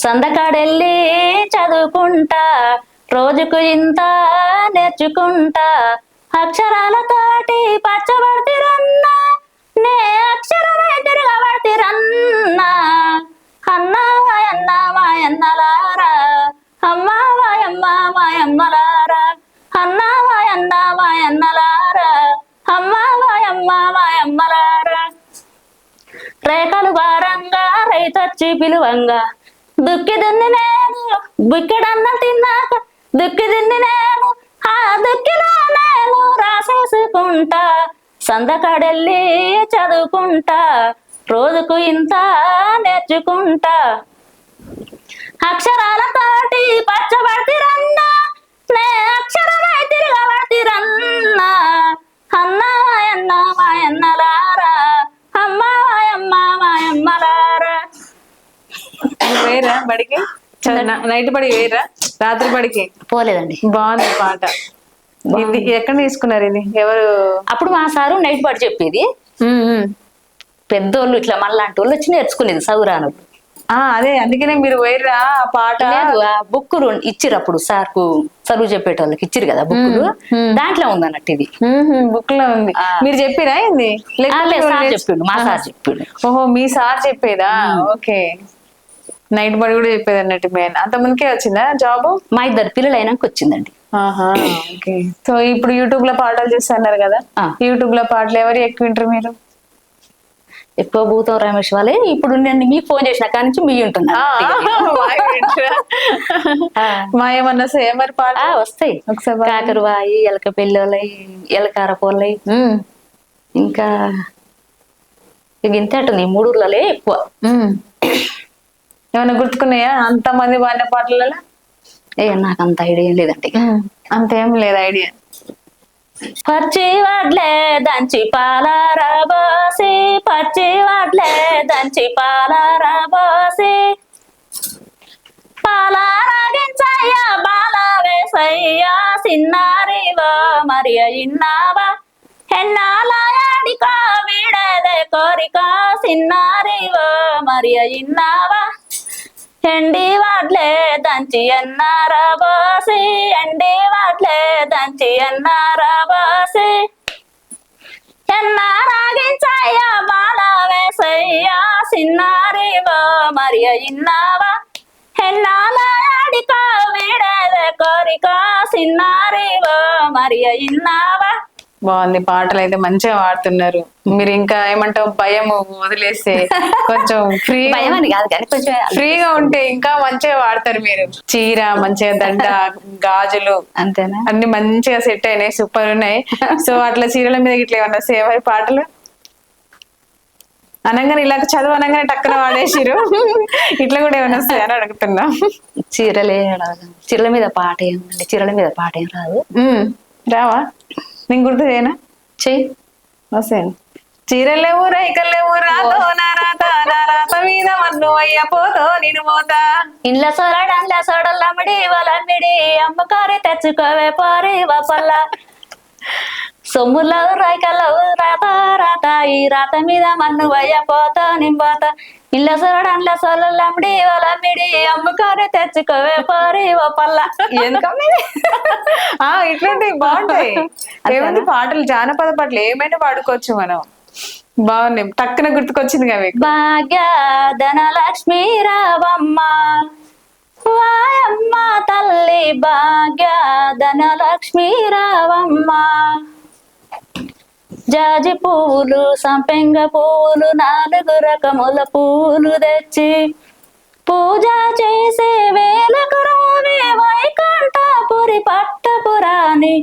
సందకాడెళ్ళి చదువుకుంటా రోజుకు ఇంత నేర్చుకుంటా అక్షరాలతోటి పచ్చబడితిరన్నా నే అక్షరమై తిరగబడితిరన్నా అన్నా వాయన్న వాయన్నలారా అమ్మా వాయమ్మ వాయమ్మలారా అన్నా వాయన్న వాయన్నలారా అమ్మా వాయమ్మ వాయమ్మలారా రేఖలు భారంగా రైతొచ్చి పిలువంగా దుక్కి దున్ని నేను బుక్కెడన్న తిన్నాక దుక్కి దున్ని నేను ఆ దుక్కిలో నేను రాసేసుకుంటా సందకాడెళ్ళి చదువుకుంటా రోజుకు ఇంత నేర్చుకుంటా అక్షరాలతోటి పచ్చబడితిరన్నా నే అక్షరమై తిరగబడితిరన్నా అన్నా వాయన్న వాయన్నలారా అమ్మా వాయమ్మ వాయమ్మలారా. వేరా బడికి నైట్ బడికి వేరా రాత్రి బడికి పోలేదండి. బాగుంది పాట. ఇది ఎక్కడ తీసుకున్నారు? ఇది ఎవరు? అప్పుడు మా సారు నైట్ పాట చెప్పేది. పెద్దోళ్ళు ఇట్లా మనలాంటి వాళ్ళు వచ్చి నేర్చుకునేది చదువురాను. అదే అందుకనే మీరు వేరా పాట. లేదు, ఆ బుక్కులు ఇచ్చిరు అప్పుడు సార్కు చదువు చెప్పేటోళ్ళకి ఇచ్చిరు కదా బుక్కులు, దాంట్లో ఉంది అన్నట్టు ఇది. బుక్ లో ఉంది. మీరు చెప్పిరా ఏంది? చెప్పిండు, మా సార్ చెప్పిండు. ఓహో, మీ సార్ చెప్పేదా? ఓకే. నైట్ బడి కూడా చెప్పేది అన్నట్టు. మెయిన్ అంత ముందుకే వచ్చిందా జాబ్? మా ఇద్దరు పిల్లలు అయినాక వచ్చిందండి. ఓకే. సో ఇప్పుడు యూట్యూబ్ లో పాటలు చేస్తున్నారు కదా, యూట్యూబ్ లో పాటలు ఎవరు ఎక్కువ వింటారు మీరు? ఎక్కువ భూతం రమేష్ వాళ్ళే. ఇప్పుడు నేను మీకు ఫోన్ చేసిన కాడి నుంచి మీ ఉంటున్నా. మా ఏమన్నా మరి పాట వస్తాయి. కాకరువాయి, ఎలక పెళ్ళోళ్ళయి, ఎలకార పోళ్ళయి, ఇంకా ఇంత ఉంటుంది. 3 ఊర్లలో ఎక్కువ. ఏమైనా గుర్తుకున్నాయా అంత మంది పాడిన పాటలలో? నాకు అంత ఐడియా లేదండి. అంతేం లేదు ఐడియా. పచ్చి వడ్లే దంచి పాలారబోసి, పచ్చి వడ్లే దంచి పాలారబోసి, పాలారగించయ్యా బాల వేసయ్యా సిన్నారివో మరియ ఇన్నావా ఎన్నాలయాడికా వీడేదే కోరిక సిన్నారివో మరియ ఇన్నావా ఎండి వాడ్లే దంచి ఎన్నారబోసి, ఎండి వాడ్లే దంచి ఎన్నారబోసి, ఎన్నారాగించయ్యా బాల వేసయ్యా సిన్నారివో మరియ ఇన్నావా ఎన్నాలయాడికా వీడేదే కోరిక సిన్నారివో మరియ ఇన్నావా. బాగుంది. పాటలు అయితే మంచిగా పాడుతున్నారు. మీరు ఇంకా ఏమంటావు, భయం వదిలేస్తే కొంచెం ఫ్రీగా ఉంటే ఇంకా మంచిగా పాడతారు మీరు. చీర మంచిగా, దండ, గాజులు అంతేనా, అన్ని మంచిగా సెట్ అయినాయి, సూపర్ ఉన్నాయి. సో అట్లా చీరల మీద ఇట్లా ఏమన్నా సేవ్ అయ్యి పాటలు అనగానే ఇలా చదువు అనగానే టక్కున వాడేసిరు. ఇట్లా కూడా ఏమైనా వస్తాయి అని అడుగుతున్నా. చీరల మీద పాట ఏమండి? చీరల మీద పాట ఏం రాదు. రావా? నేను గుర్తు చేయనా? చెయ్యి. వస్తాను. చీరలేవు రైకలేవు రాతో నారాత నారాత మీద మన్ను అయ్య పోతో నేను పోతా. ఇండ్ల సోరడంల సోడల్లమ్మడి వలమ్మిడి అమ్మకారి తెచ్చుకోవే పోరి వపల్ల. సొమ్ములో రైకలో రాత రాత ఈ రాత మీద మన్ను అయ్య పోతో నింపోతా. ఇళ్ళ సోరడంల సోడల్లమ్మడి వలమ్మిడి అమ్మకారి తెచ్చుకోవే పోరి వపల్ల. ఎందుకమ్మి ఇట్లాంటివి బాగుంటాయి. ఏముంది పాటలు, జానపద పాటలు ఏమైనా పాడుకోవచ్చు మనం. బాగున్నాయి. టక్కున గుర్తుకొచ్చింది కదా మీకు. భాగ్య ధనలక్ష్మీ రావమ్మ వాయమ్మ తల్లి, భాగ్య ధనలక్ష్మీ రావమ్మ. జాజి పువ్వులు, సంపెంగ పువ్వులు, 4 రకముల పువ్వులు తెచ్చి పూజ చేసే వేలకు రావే వైకుంఠపురి పట్టపురాణి,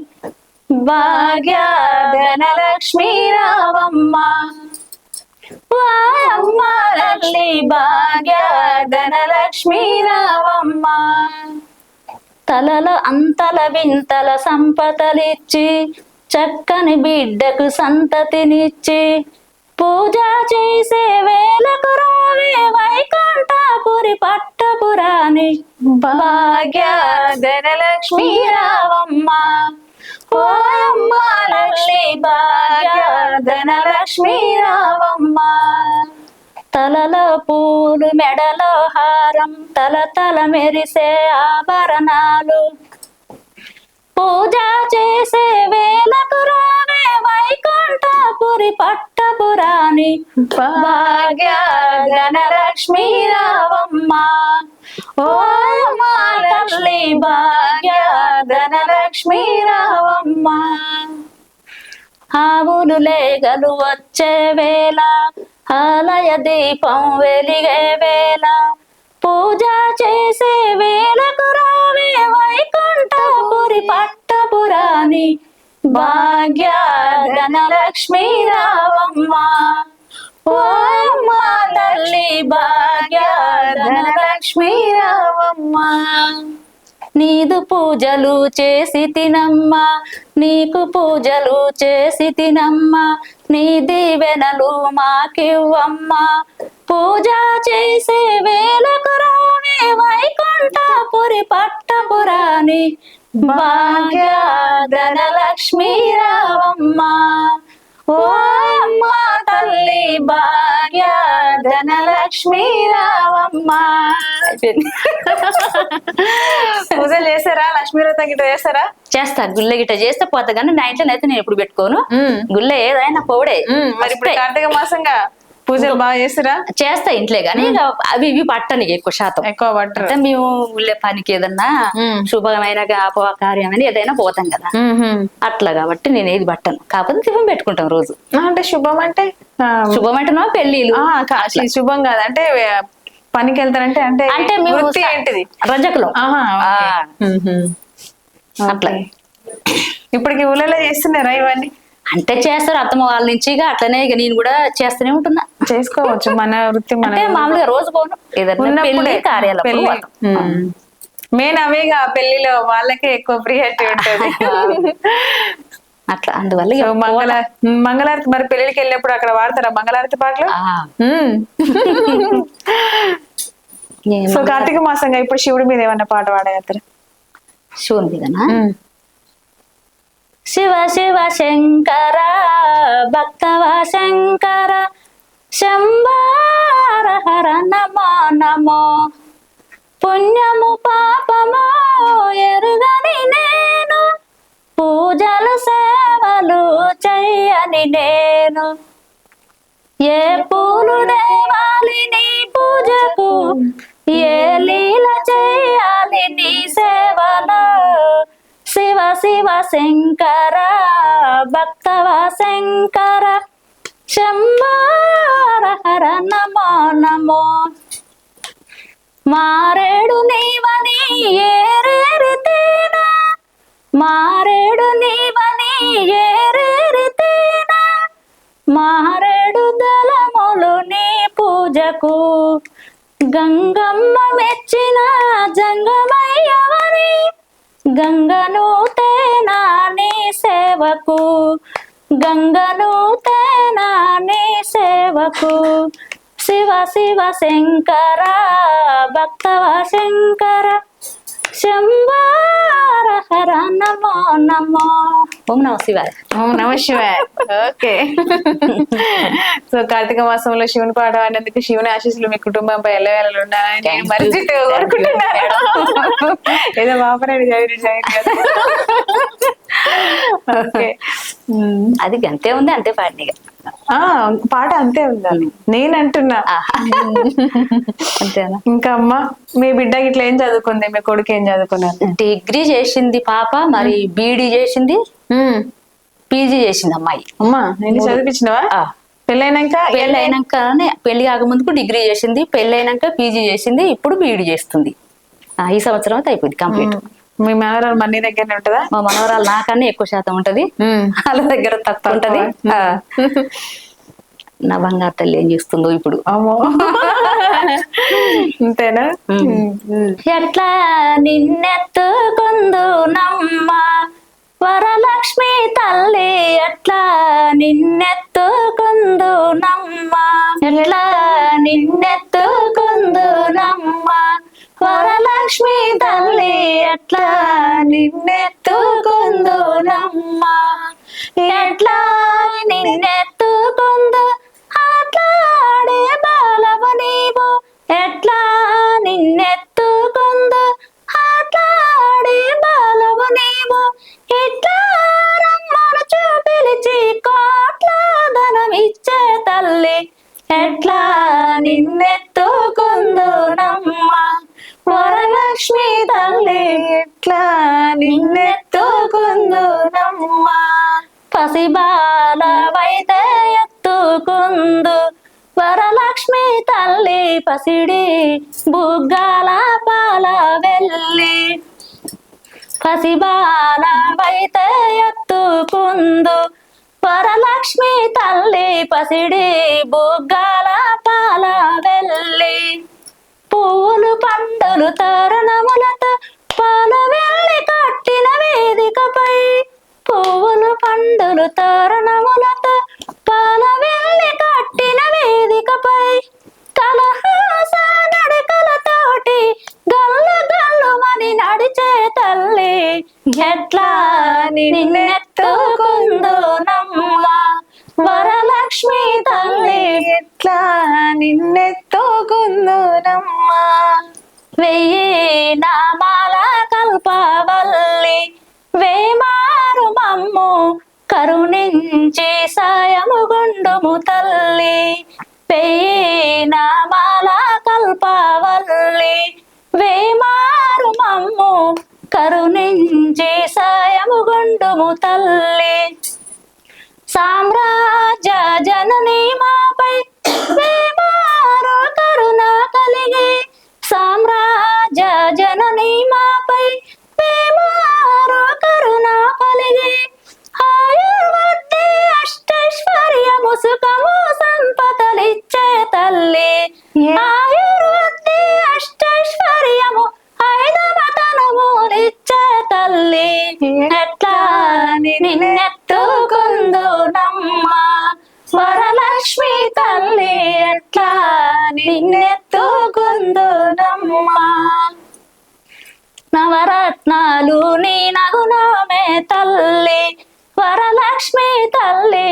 భాగ్య ధనలక్ష్మీ రావమ్మ వాయమ్మ తల్లి, భాగ్య ధనలక్ష్మీ రావమ్మ. తలలో అంతల వింతల సంపదలిచ్చి చక్కని బిడ్డకు సంతతినిచ్చి పూజ చేసే వేలకు రావే వైకుంఠపురి పట్టపురాణి, భాగ్య ధనలక్ష్మీ రావమ్మ ఓయమ్మ లక్ష్మీ, భాగ్య ధనలక్ష్మీ రావమ్మ. తలలో పూలు మెడలో హారం తల తల మెరిసే ఆభరణాలు పూజ చేసే వేలకు రావే వైకుంఠపురి పట్టపురాణి భాగ్య ధనలక్ష్మీ రావమ్మ ఓ మా తల్లి భాగ్య ధనలక్ష్మీ రావమ్మ ఆవులు లేగలు వచ్చే వేళ ఆలయ దీపం వెలిగే వేళ పూజ చేసే వేళకు రావే వైకుంఠపురి పట్టపురాణి భాగ్య ధనలక్ష్మీ రావమ్మ ఓ మా తల్లి భాగ్య ధనలక్ష్మీ రావమ్మ నీదు పూజలు చేసి తినమ్మా నీకు పూజలు చేసి తినమ్మా నీ దీవెనలు మాకివ్వమ్మా పూజ చేసే వేలకు రావే వైకుంఠపురి పట్టపురాణి భాగ్య ధనలక్ష్మీ రావమ్మ ఓ మా తల్లి భాగ్య ధనలక్ష్మీ రావమ్మ. పూజలు చేస్తారా? లక్ష్మీవ్రతం గిట్ట చేస్తారా? చేస్తా. గుళ్ళె గిట్ట చేస్తే పోతా కానీ నా ఇంట్లో అయితే నేను ఎప్పుడు పెట్టుకోను. గుళ్ళె ఏదైనా పోవడే. మరి ఇప్పుడు కార్తీక మాసంగా పూజలు బాగా చేస్తారా? చేస్తా ఇంట్లో గానీ ఇక అవి ఇవి పట్టని ఎక్కువ శాతం ఎక్కువ పట్టరు. అంటే మేము ఊళ్ళే పనికి ఏదన్నా శుభమైన కార్యం అని ఏదైనా పోతాం కదా అట్లా కాబట్టి నేను ఏది పట్టను. కాకపోతే దీపం పెట్టుకుంటాం రోజు. అంటే శుభం అంటే శుభం అంటున్నా పెళ్లిలు శుభం కాదు అంటే పనికి వెళ్తారంటే అంటే అంటే మేము వృత్తి ఏంటిది? రజకులం అట్లా. ఇప్పటికి ఊళ్ళలో చేస్తున్నారా ఇవన్నీ? అంటే చేస్తారు అత్తమ్మ వాళ్ళ నుంచి. ఇక అట్లనే ఇక నేను కూడా చేస్తూనే ఉంటున్నా. చేసుకోవచ్చు మన వృత్తి. మన అంటే మామూలుగా రోజు పోను ఏదైనా పెళ్లి కార్యాలయం మెయిన్ అవేగా పెళ్లిలో వాళ్ళకే ఎక్కువ ప్రియారిటీ ఉంటుంది. అట్లా అందువల్ల మంగళారతి మరి పెళ్లికి వెళ్ళినప్పుడు అక్కడ వాడతారా మంగళారతి పాటలు? సో కార్తీక మాసంగా ఇప్పుడు శివుడి మీద ఏమన్నా పాట పాడగలుగుతారా? శివుని మీదనా? శివ శివ శంకర భక్తవ శంకర శంభార హర నమో నమో పుణ్యము పాపము ఎరుగని నేను పూజలు సేవలు చెయ్యని నేను ఏ పూలు దేవాలి నీ పూజకు ఏ లీల చేయాలి నీ సేవలో శివ శివ శంకర భక్తవ శంకర శంభార హర నమో నమో మారేడు నీవని ఏరేరితేనా మారేడు నీవని ఏరేరితేనా మారేడు దళములు నీ పూజకు గంగమ్మ మెచ్చిన జంగమయ్యవని గంగను తేనా నీ సేవకు గంగను తేనా నీ సేవకు శివ శివ శంకర భక్తవ శంకర శంభార హర నమో నమో. ఓం నమ శివాయ. ఓం నమ శివాయ. ఓకే. సో కార్తీక మాసంలో శివుని పాట పాడినందుకు శివుని ఆశీస్సులు మీ కుటుంబంపై ఎల్లవేళలు ఉండాలని మరిచిట్టు కోరుకుంటున్నాను. ఏదో బాపరాడు అది అంతే ఉంది అంతే పాడినగా పాట అంతే ఉండాలి నేను అంటున్నా. అంతేనా? ఇంకా అమ్మ మీ బిడ్డ ఇట్లా ఏం చదువుకుంది? మీ కొడుకు ఏం చదువుకున్నారు? డిగ్రీ చేసింది పాప, మరి బీఈడి చేసింది, పీజీ చేసింది అమ్మాయి. అమ్మా నేను చదివించినవా? పెళ్ళైనాకనే పెళ్లి కాకముందుకు డిగ్రీ చేసింది, పెళ్ళైనాక పీజీ చేసింది, ఇప్పుడు బీఈడి చేస్తుంది. ఈ సంవత్సరం అయితే అయిపోయింది కంప్లీట్. మీ మనవరాలు మనీ దగ్గరనే ఉంటదా? మా మనవరాలు నాకన్నా ఎక్కువ శాతం ఉంటది, వాళ్ళ దగ్గర తక్కువ ఉంటది. నా బంగారు తల్లి ఏం చేస్తుందో ఇప్పుడు. అమ్మో అంతేనా? ఎట్లా నిన్నెత్తుకుందు నమ్మ వరలక్ష్మి తల్లి ఎట్లా నిన్నెత్తుకుందు నమ్మ ఎట్లా నిన్నెత్తుకుందు నమ్మ వరలక్ష్మి తల్లి ఎట్లా నిన్నెత్తుకుందు నమ్మ ఎట్లా నిన్నెత్తుకుందు ఆట్లాడే బాలవ పసిబాల వైతే ఎత్తుకుందు వరలక్ష్మి తల్లి పసిడి బుగ్గాల పాల వెళ్ళి పసిబాల వైతే ఎత్తుకుందు వరలక్ష్మి తల్లి పసిడి బుగ్గాల పాల వెళ్ళి పువ్వులు పండులు తరుణములతో పాల వెళ్ళి కట్టిన వేదికపై పువ్వులు పండులు తరుణములతో పాల వెళ్ళి కట్టిన వేదికపై కలహాస నడకలతోటి గల్లు గల్లుమని నడిచే తల్లి ఎట్లా నిన్నెత్తుకుందో నమ్మ వరలక్ష్మి తల్లి ఎట్లా నిన్నెత్తుకుందునమ్మా. వెయ్యి నామాల కల్పవల్లి వేమారు మమ్ము కరుణించి సాయము గుండుము తల్లి వెయ్యి నామాల కల్పవల్లి వేమారు మమ్ము కరుణించి సాయము గుండుము తల్లి సామ్రాజ్య జనని మాపై వేమారు కరుణ కలిగి సామ్రాజ్య జనని మాపై వేమారు కరుణ కలిగి ఆయుర్వద్ది అష్టైశ్వర్యము సుఖము సంపదలిచ్చే తల్లి ఆయుర్వద్ది అష్టైశ్వర్యము ఐదవతనములిచ్చే తల్లి ఎట్లా నిన్నెత్తుకుందు నమ్మ వరలక్ష్మి తల్లి ఎట్లా నిన్నెత్తుకుందు నమ్మ నవరత్నాలు నీ నగునమే తల్లి వరలక్ష్మి తల్లి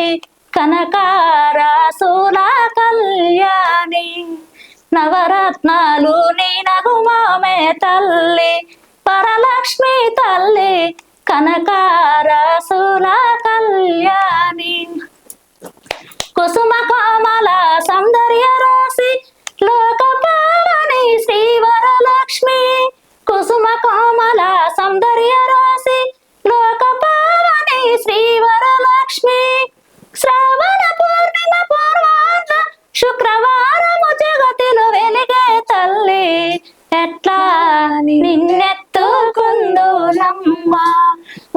కనకారాసుల కళ్యాణి నవరత్నాలు నీ నగుమమే తల్లి వరలక్ష్మి తల్లి కనకారాసుల కళ్యాణి కుసుమ కోమల సౌందర్య రాశి లోక పావని శ్రీ వరలక్ష్మి కుసుమ కోమల సౌందర్య రాశి లోక పావని శ్రీ వరలక్ష్మి శ్రావణ పూర్ణిమ పూర్వార్ధ శుక్రవారము జగతిలో వెలిగే తల్లి ఎట్లా నిన్నెత్తుకుందు నమ్మ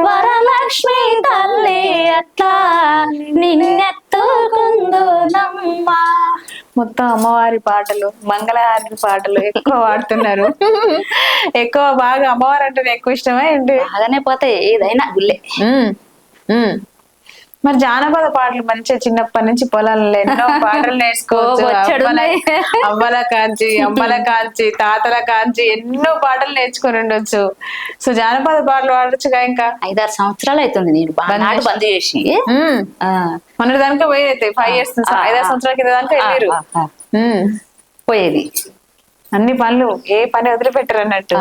వరలక్ష్మి తల్లి ఎట్లా నిన్నెత్తుకుందు నమ్మ. మొత్తం అమ్మవారి పాటలు మంగళహారతి పాటలు ఎక్కువ పాడుతున్నారు. ఎక్కువ బాగా అమ్మవారు అంటే ఎక్కువ ఇష్టమా ఏంటి? బాగానే పోతాయి ఏదైనా గుళ్ళే. మరి జానపద పాటలు మంచిగా చిన్నప్పటి నుంచి పొలాలలో ఎన్నో పాటలు నేర్చుకోవచ్చు. అవ్వల కాంచి అమ్మల కాంచి తాతల కాంచి ఎన్నో పాటలు నేర్చుకుని ఉండొచ్చు. సో జానపద పాటలు పాడొచ్చుగా. ఇంకా 5-6 సంవత్సరాలు అవుతుంది నేను బాగా బంద్ చేసి. మన దానికే పోయేది 5 years 5-6 సంవత్సరాల కింద దానికే వెళ్ళారు. పోయేది అన్ని పనులు ఏ పని వదిలిపెట్టరు అన్నట్టు.